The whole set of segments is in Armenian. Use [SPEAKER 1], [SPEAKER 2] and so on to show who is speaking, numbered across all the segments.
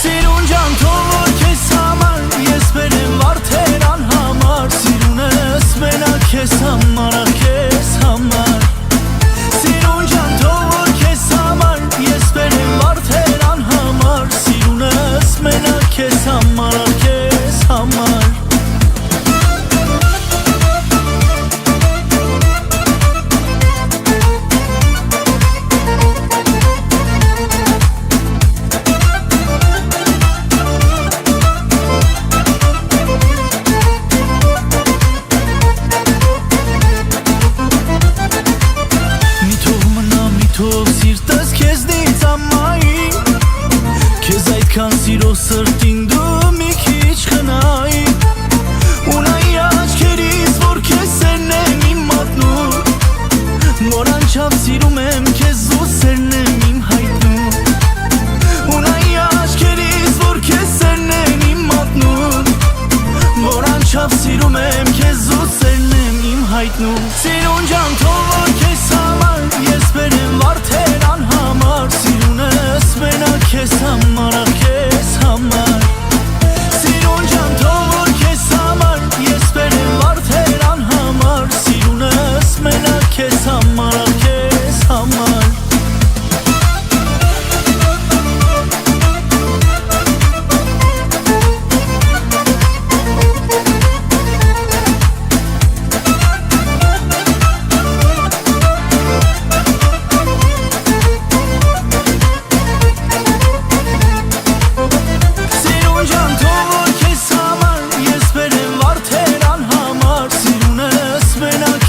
[SPEAKER 1] Սիրուն ջան թող քեզ համար ես բերեմ վարդեր անհամար Սիրունս մենակ քեզ համար քեզ համար Սիրուն ջան թող քեզ համար ես բերեմ վարդեր անհամար Սիրունս մենակ քեզ համար քեզ համար Սիրտս քեզնից ամայի Քեզ այդքան սիրո սրտին դու մի քիչ խնայի Ունայի աչքերից որ քեզ սերն եմ իմ մատնում Որ անչափ սիրում եմ քեզ ու սերն եմ իմ հայտնում Ունայի աչքերից որ քեզ սերն եմ իմ մատնում Որ անչափ սիրում եմ քեզ ու սերն եմ իմ հայտնում Սիրուն ջան թող քեզ համար ես բերեմ վարդեր անհամար Սիրունս մենակ քեզ համար քեզ համար Սիրուն ջան թող քեզ համար ես բերեմ վարդեր անհամար Սիրունս մենակ քեզ համար քեզ համար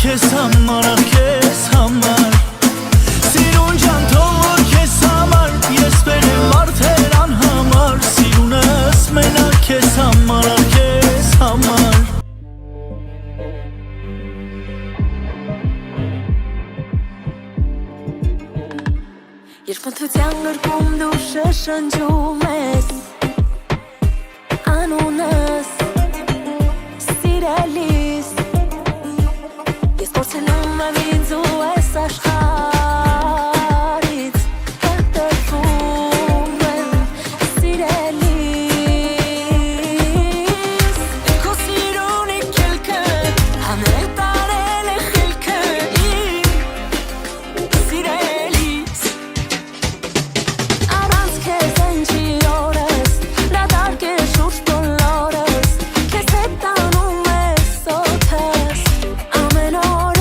[SPEAKER 1] Քեզ համար քեզ համար Սիրուն ջան թող քեզ համար ես բերեմ վարդեր անհամար Սիրունս մենակ քեզ համար քեզ համար
[SPEAKER 2] Երբ մթության գրկում դու շշնջում ես Անունս սիրելիս Փորձենում եմ ինձ ու ես աշխարից Հետևում եմ սիրելիս Քո սիրունի կելքը հանել տարել է խելքը Սիրելիս Առանց քեզ ընջի օրս դատարկ է շուրջ բոլորս Քեզ հետ տանում ես օդս ամեն օր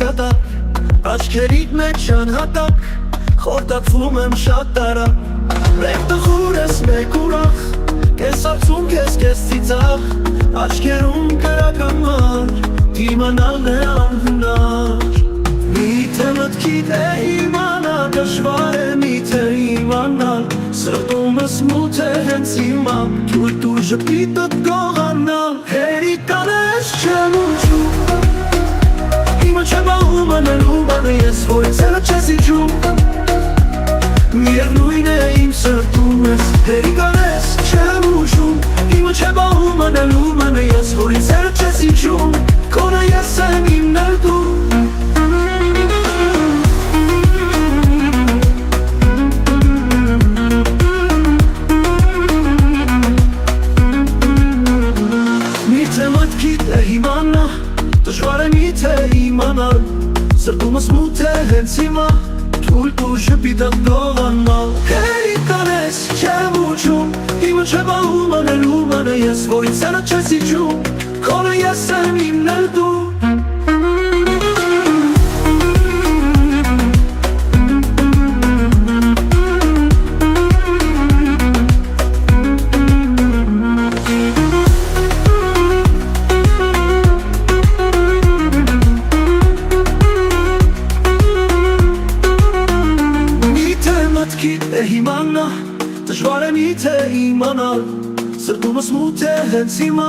[SPEAKER 1] կատա Աչքերիդ մեջ անհատակ Խորդակվում եմ շատ տարակ Մեկ տխուր ես մեկ ուրախ Կես արցում կես ծիծաղ Աչքերում կրակամար Դիմանալն է անհնար Միթե մտքիդ է իմանալ Դժվար է միթե իմանալ Սրտումս մութ է հենց հիմա Դու ժպիտըտ գողանալ Հերիկան ես չեմ ուջում Իմը չեմ ահում անելում անը ես որ ծերը չես իջում Միևնույն է իմ սրտում ես Հերիկան ես չեմ ուջում Իմը չեմ ահում անելում անը ես որ ծերը չես իջում Կոնը ես եմ իմնել դու Դժվար է միթե իմանալ Սրտումս մութ է հենց հիմա Թույլ դու ժպիտըտ գողանալ Հերիկան ես չեմ ուջում Իմը չեմ ահում անելում անը ես որ ինձ չես իջում Կոնը ես եմ իմնել դու մտքիդ է հիմանա Դժվար է միթե իմանալ Սրտումս մութ է հենց հիմա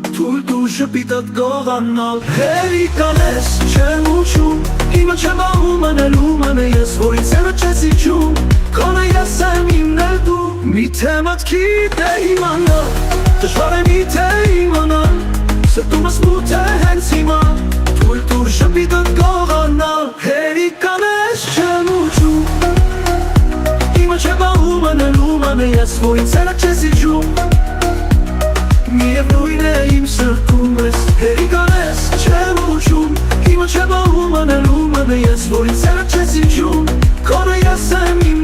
[SPEAKER 1] Թույլ դու շպիտդ գողանալ Հերիկան ես չեմ ուչում Իմը չեմ աղում անելում եմ ես Որ ինձերը չես իջում Կոնը ես եմ իմնել դու Միթե մտքիդ է իմանալ Դժվար է միթե իմանալ Սրտումս մութ է հենց հիմա Թույլ դու շպիտդ գողանալ Հերիկան ես չեմ ուչում Իմը չեմ աղում անելում եմ ես Որ ինձերը չես իջում Միևնույն է իմ սրտում ես Հերիկան ես չեմ ուչում Իմը չեմ աղում անելում եմ ես Որ ինձերը չես իջում Կոնը ես եմ իմ